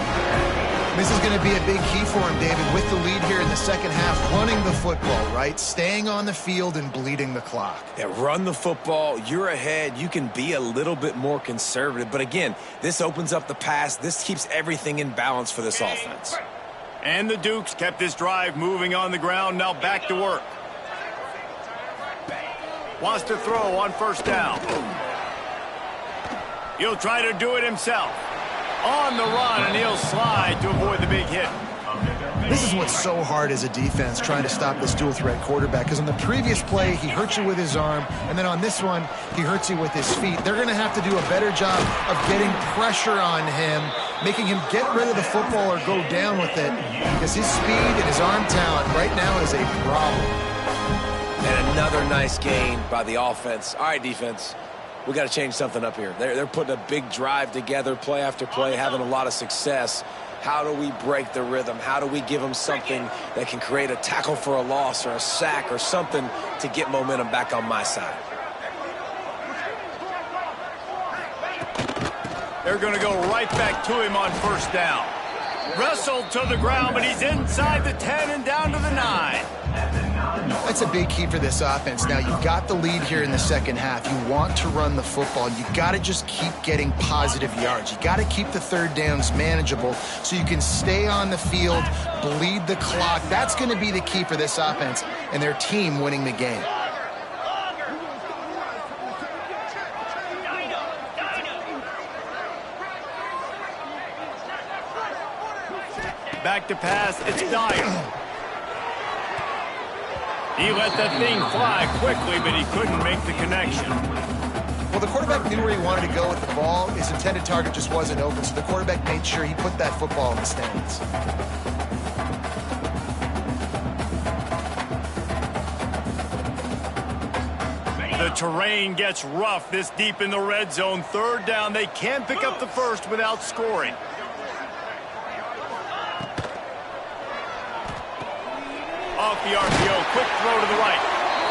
This is going to be a big key for him, David, with the lead here in the second half, running the football, right? Staying on the field and bleeding the clock. Yeah, run the football. You're ahead. You can be a little bit more conservative. But again, this opens up the pass. This keeps everything in balance for this offense. And the Dukes kept this drive moving on the ground. Now back to work. Wants to throw on first down. He'll try to do it himself. On the run, and he'll slide to avoid the big hit. This is what's so hard as a defense, trying to stop this dual-threat quarterback, because on the previous play, he hurt you with his arm, and then on this one, he hurts you with his feet. They're going to have to do a better job of getting pressure on him, making him get rid of the football or go down with it, because his speed and his arm talent right now is a problem. And another nice gain by the offense. All right, defense. We got to change something up here. They're putting a big drive together, play after play, having a lot of success. How do we break the rhythm? How do we give them something that can create a tackle for a loss or a sack or something to get momentum back on my side? They're going to go right back to him on first down. Wrestled to the ground, but he's inside the 10 and down to the 9. That's a big key for this offense. Now, you've got the lead here in the second half. You want to run the football. You got to just keep getting positive yards. You got to keep the third downs manageable so you can stay on the field, bleed the clock. That's going to be the key for this offense and their team winning the game. Back to pass, it's Dyer. He let that thing fly quickly, but he couldn't make the connection. Well, the quarterback knew where he wanted to go with the ball. His intended target just wasn't open, so the quarterback made sure he put that football in the stands. The terrain gets rough this deep in the red zone. Third down, they can't pick up the first without scoring. Off the RPO, quick throw to the right.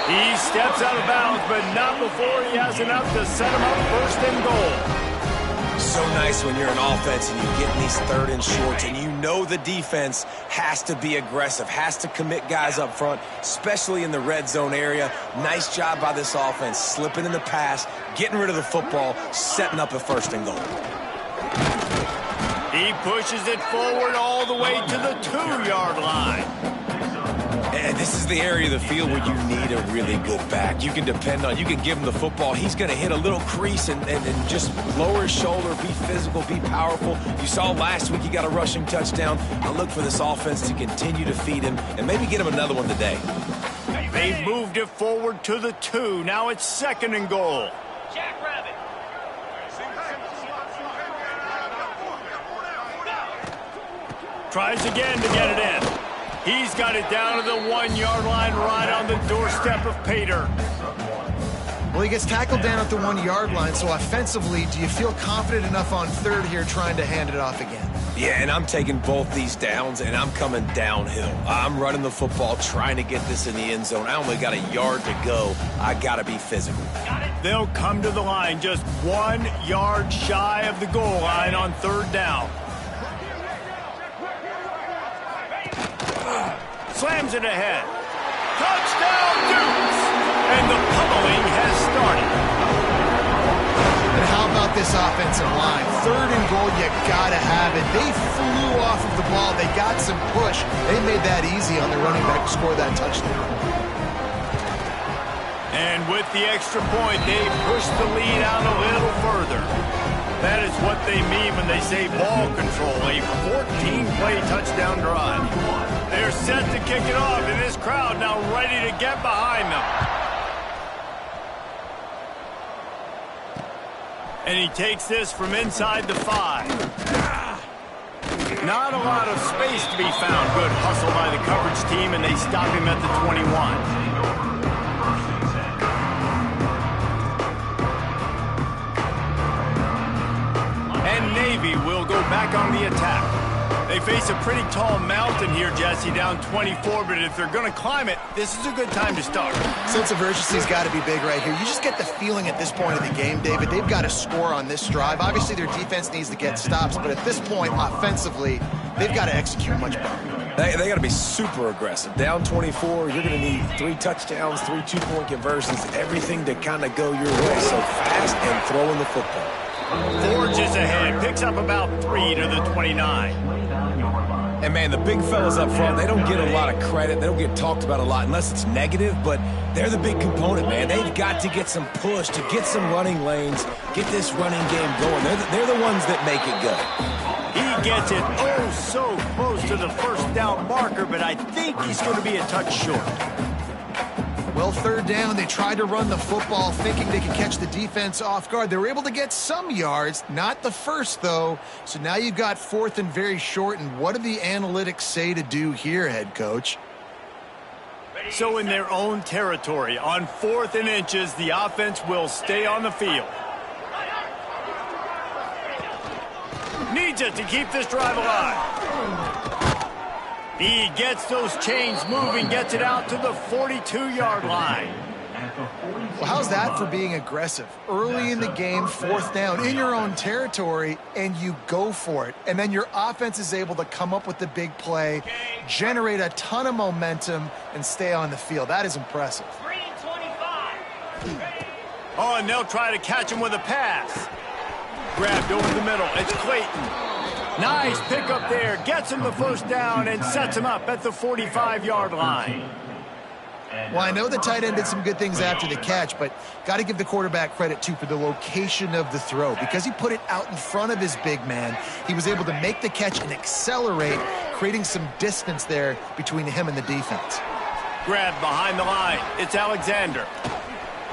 He steps out of bounds, but not before he has enough to set him up first and goal. So nice when you're an offense and you get in these third and shorts and you know the defense has to be aggressive, has to commit guys up front, especially in the red zone area. Nice job by this offense, slipping in the pass, getting rid of the football, setting up a first and goal. He pushes it forward all the way to the 2-yard line. And this is the area of the field where you need a really good back. You can depend on, you can give him the football. He's going to hit a little crease and just lower his shoulder, be physical, be powerful. You saw last week he got a rushing touchdown. I look for this offense to continue to feed him and maybe get him another one today. They've moved it forward to the 2. Now it's second and goal. Jackrabbit. Tries again to get it in. He's got it down to the 1-yard line right on the doorstep of Pater. Well, he gets tackled down at the 1-yard line, so offensively, do you feel confident enough on third here trying to hand it off again? Yeah, and I'm taking both these downs, and I'm coming downhill. I'm running the football, trying to get this in the end zone. I only got a yard to go. I got to be physical. They'll come to the line just 1 yard shy of the goal line on third down. Slams it ahead. Touchdown, Dukes! And the pummeling has started. And how about this offensive line? Third and goal, you gotta have it. They flew off of the ball. They got some push. They made that easy on the running back to score that touchdown. And with the extra point, they pushed the lead out a little further. That is what they mean when they say ball control, a 14-play touchdown drive. They're set to kick it off, and this crowd now ready to get behind them. And he takes this from inside the 5. Not a lot of space to be found. Good hustle by the coverage team, and they stop him at the 21. Navy will go back on the attack. They face a pretty tall mountain here, Jesse, down 24, but if they're going to climb it, this is a good time to start. Sense of urgency's got to be big right here. You just get the feeling at this point of the game, David, they've got to score on this drive. Obviously, their defense needs to get stops, but at this point, offensively, they've got to execute much better. They got to be super aggressive. Down 24, you're going to need 3 touchdowns, 3 two-point conversions, everything to kind of go your way. So fast and throwing the football. Forges ahead, picks up about 3 to the 29. And, man, the big fellas up front, they don't get a lot of credit. They don't get talked about a lot unless it's negative, but they're the big component, man. They've got to get some push, to get some running lanes, get this running game going. They're the ones that make it go. He gets it oh so close to the first down marker, but I think he's going to be a touch short. Well, third down, they tried to run the football thinking they could catch the defense off guard. They were able to get some yards, not the first, though. So now you've got fourth and very short, and what do the analytics say to do here, head coach? So in their own territory, on 4th and inches, the offense will stay on the field. Needs it to keep this drive alive. He gets those chains moving, gets it out to the 42-yard line. Well, how's that for being aggressive? Early in the game, 4th down, in your own territory, and you go for it. And then your offense is able to come up with the big play, generate a ton of momentum, and stay on the field. That is impressive. 3:25. Oh, and they'll try to catch him with a pass. Grabbed over the middle. It's Clayton. Nice pickup there. Gets him the first down and sets him up at the 45-yard line. Well, I know the tight end did some good things after the catch, but got to give the quarterback credit, too, for the location of the throw. Because he put it out in front of his big man, he was able to make the catch and accelerate, creating some distance there between him and the defense. Grabbed behind the line. It's Alexander.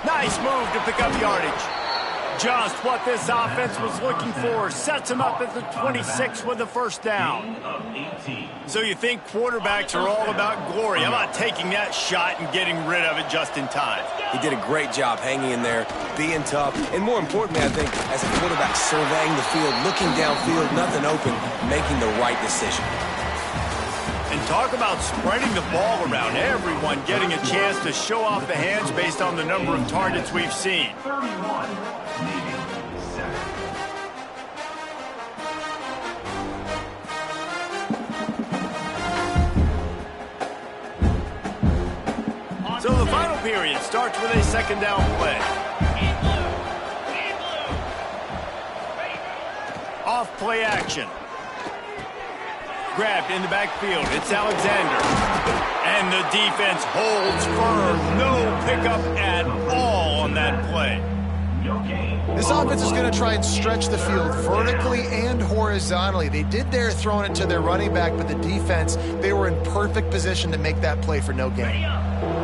Nice move to pick up yardage. Just what this offense was looking for. Sets him up at the 26 with the first down. So you think quarterbacks are all about glory. How about taking that shot and getting rid of it just in time? He did a great job hanging in there, being tough, and more importantly, I think, as a quarterback, surveying the field, looking downfield, nothing open, making the right decision. And talk about spreading the ball around. Everyone getting a chance to show off the hands based on the number of targets we've seen. So the final period starts with a second down play. Off play action. Grabbed in the backfield. It's Alexander. And the defense holds firm. No pickup at all on that play. This offense is going to try and stretch the field vertically and horizontally. They did there throwing it to their running back, but the defense, they were in perfect position to make that play for no gain.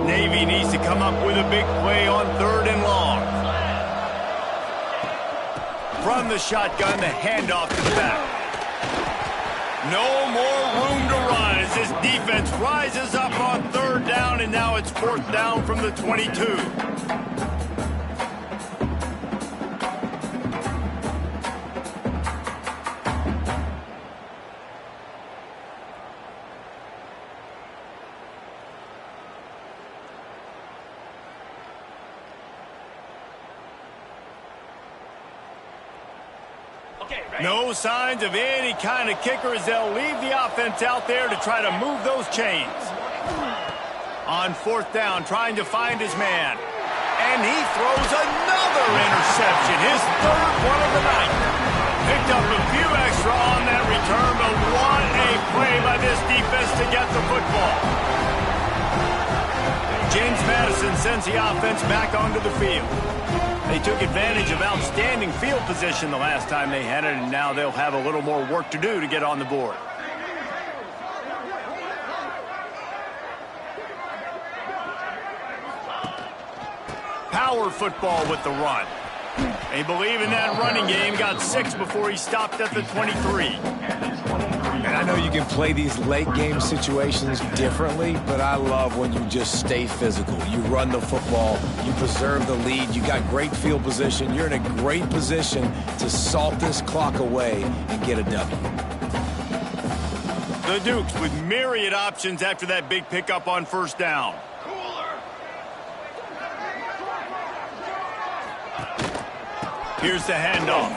Navy needs to come up with a big play on 3rd and long. From the shotgun, the handoff to the back. No more room to run as this defense rises up on 3rd down, and now it's 4th down from the 22. No signs of any kind of kicker as they'll leave the offense out there to try to move those chains. On fourth down, trying to find his man. And he throws another interception, his third one of the night. Picked up a few extra on that return, but what a play by this defense to get the football. James Madison sends the offense back onto the field. They took advantage of outstanding field position the last time they had it, and now they'll have a little more work to do to get on the board. Power football with the run. They believe in that running game. Got 6 before he stopped at the 23. And I know you can play these late game situations differently, but I love when you just stay physical. You run the football, you preserve the lead, you got great field position, you're in a great position to salt this clock away and get a W. The Dukes with myriad options after that big pickup on first down. Here's the handoff.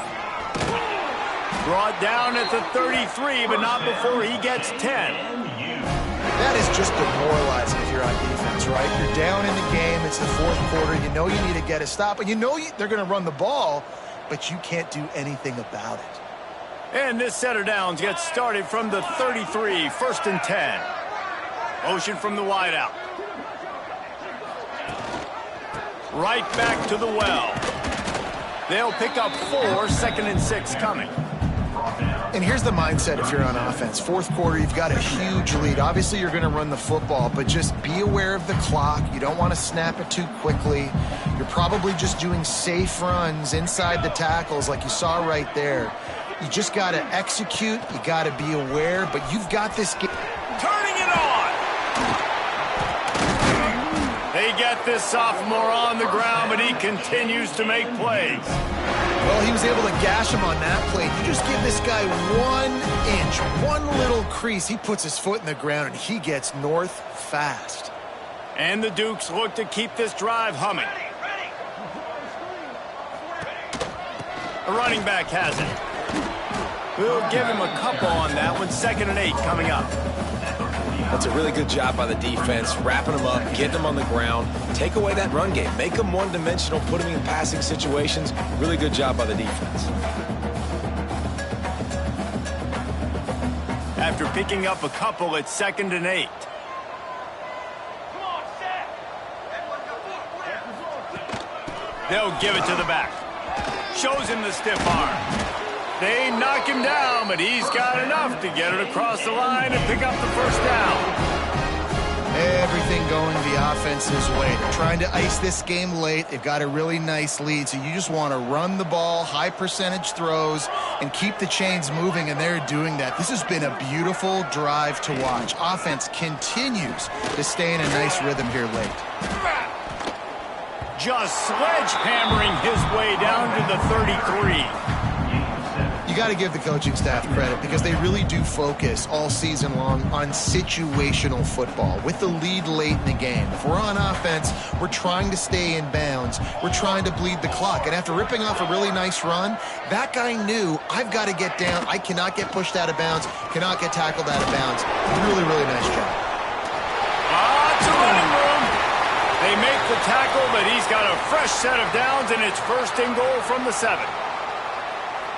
Brought down at the 33, but not before he gets 10. That is just demoralizing if you're on defense, right? You're down in the game. It's the fourth quarter. You know you need to get a stop, and you know they're going to run the ball, but you can't do anything about it. And this set of downs gets started from the 33, 1st and 10. Motion from the wideout. Right back to the well. They'll pick up 4, 2nd and 6 coming. And here's the mindset if you're on offense. Fourth quarter, you've got a huge lead. Obviously, you're going to run the football, but just be aware of the clock. You don't want to snap it too quickly. You're probably just doing safe runs inside the tackles like you saw right there. You just got to execute. You got to be aware, but you've got this game. Turning it on! They get this sophomore on the ground, but he continues to make plays. Well, he was able to gash him on that play. You just give this guy 1 inch, one little crease. He puts his foot in the ground, and he gets north fast. And the Dukes look to keep this drive humming. The running back has it. We'll give him a couple on that one. 2nd and 8 coming up. That's a really good job by the defense, wrapping them up, getting them on the ground. Take away that run game. Make them one-dimensional, put them in passing situations. Really good job by the defense. After picking up a couple, it's 2nd and 8. They'll give it to the back. Shows him the stiff arm. They knock him down, but he's got enough to get it across the line and pick up the first down. Everything going the offense's way. They're trying to ice this game late. They've got a really nice lead, so you just want to run the ball, high percentage throws, and keep the chains moving, and they're doing that. This has been a beautiful drive to watch. Offense continues to stay in a nice rhythm here late. Just sledgehammering his way down to the 33. You got to give the coaching staff credit because they really do focus all season long on situational football with the lead late in the game. If we're on offense, we're trying to stay in bounds. We're trying to bleed the clock. And after ripping off a really nice run, that guy knew, I've got to get down. I cannot get pushed out of bounds, cannot get tackled out of bounds. Really, really nice job. Lots of running room. They make the tackle, but he's got a fresh set of downs, and it's 1st and goal from the 7.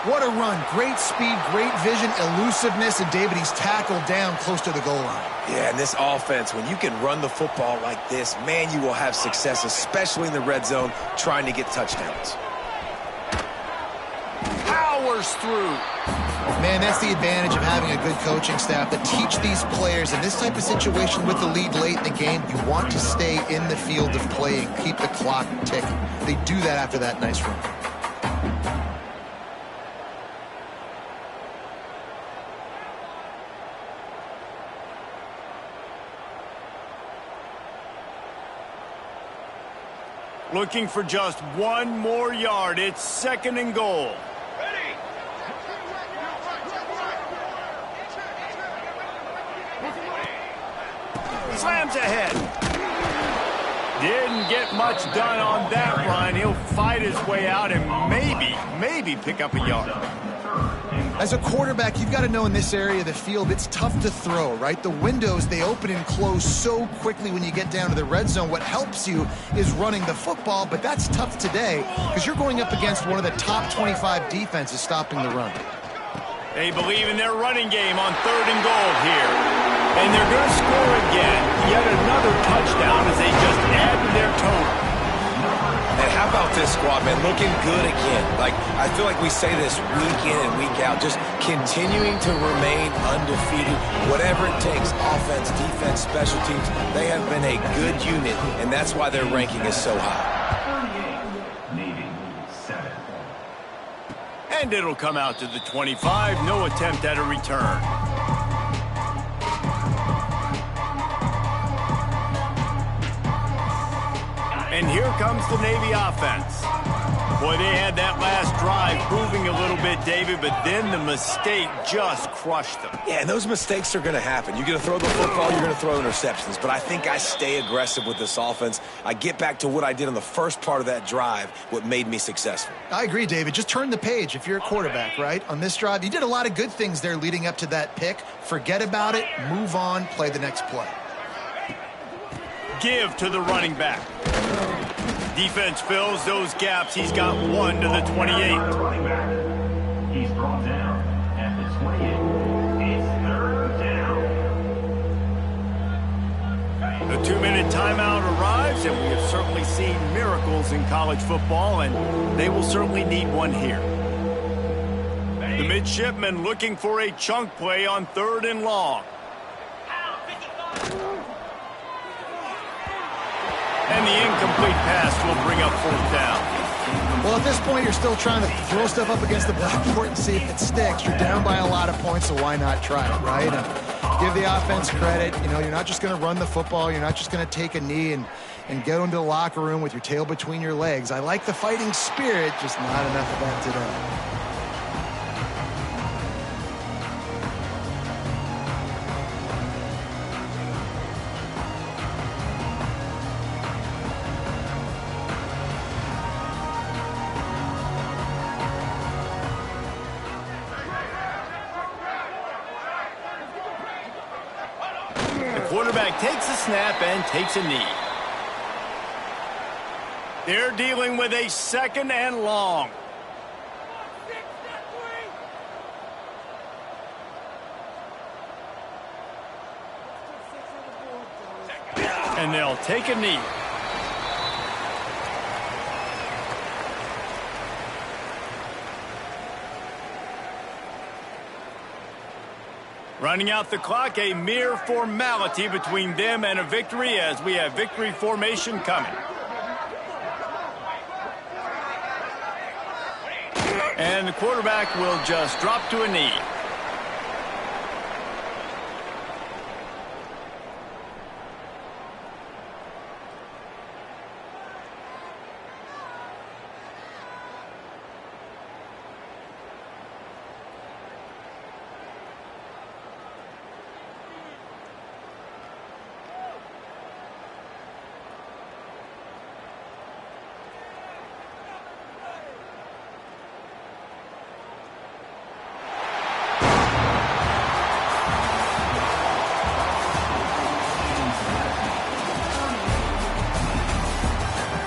What a run. Great speed, great vision, elusiveness, and David, he's tackled down close to the goal line. Yeah, and this offense, when you can run the football like this, man, you will have success, especially in the red zone, trying to get touchdowns. Powers through. Man, that's the advantage of having a good coaching staff that teach these players in this type of situation with the lead late in the game. You want to stay in the field of play and keep the clock ticking. They do that after that nice run. Looking for just 1 more yard. It's 2nd and goal. Ready. Slams ahead. Didn't get much done on that run. He'll fight his way out and maybe pick up a yard. As a quarterback, you've got to know in this area of the field, it's tough to throw, right? The windows, they open and close so quickly when you get down to the red zone. What helps you is running the football, but that's tough today because you're going up against one of the top 25 defenses stopping the run. They believe in their running game on 3rd and goal here. And they're going to score again. Yet another touchdown as they just add to their total. And how about this squad, man? Looking good again. Like, I feel like we say this week in and week out, just continuing to remain undefeated. Whatever it takes, offense, defense, special teams, they have been a good unit, and that's why their ranking is so high. And it'll come out to the 25. No attempt at a return. And here comes the Navy offense. Boy, they had that last drive moving a little bit, David, but then the mistake just crushed them. Yeah, and those mistakes are going to happen. You're going to throw the football, you're going to throw interceptions. But I think I stay aggressive with this offense. I get back to what I did on the first part of that drive, what made me successful. I agree, David. Just turn the page if you're a quarterback, right? On this drive, you did a lot of good things there leading up to that pick. Forget about it, move on, play the next play. Give to the running back. Defense fills those gaps. He's got 1 to the 28. He's brought down at the 28. It's 3rd down. The 2-minute timeout arrives, and we have certainly seen miracles in college football, and they will certainly need one here. The midshipmen looking for a chunk play on 3rd and long. And the incomplete pass will bring up 4th down. Well, at this point, you're still trying to throw stuff up against the blackboard and see if it sticks. You're down by a lot of points, so why not try it, right? And give the offense credit. You know, you're not just going to run the football. You're not just going to take a knee and go into the locker room with your tail between your legs. I like the fighting spirit, just not enough of that today. Quarterback takes a snap and takes a knee. They're dealing with a 2nd and long. And they'll take a knee. Running out the clock, a mere formality between them and a victory as we have victory formation coming. And the quarterback will just drop to a knee.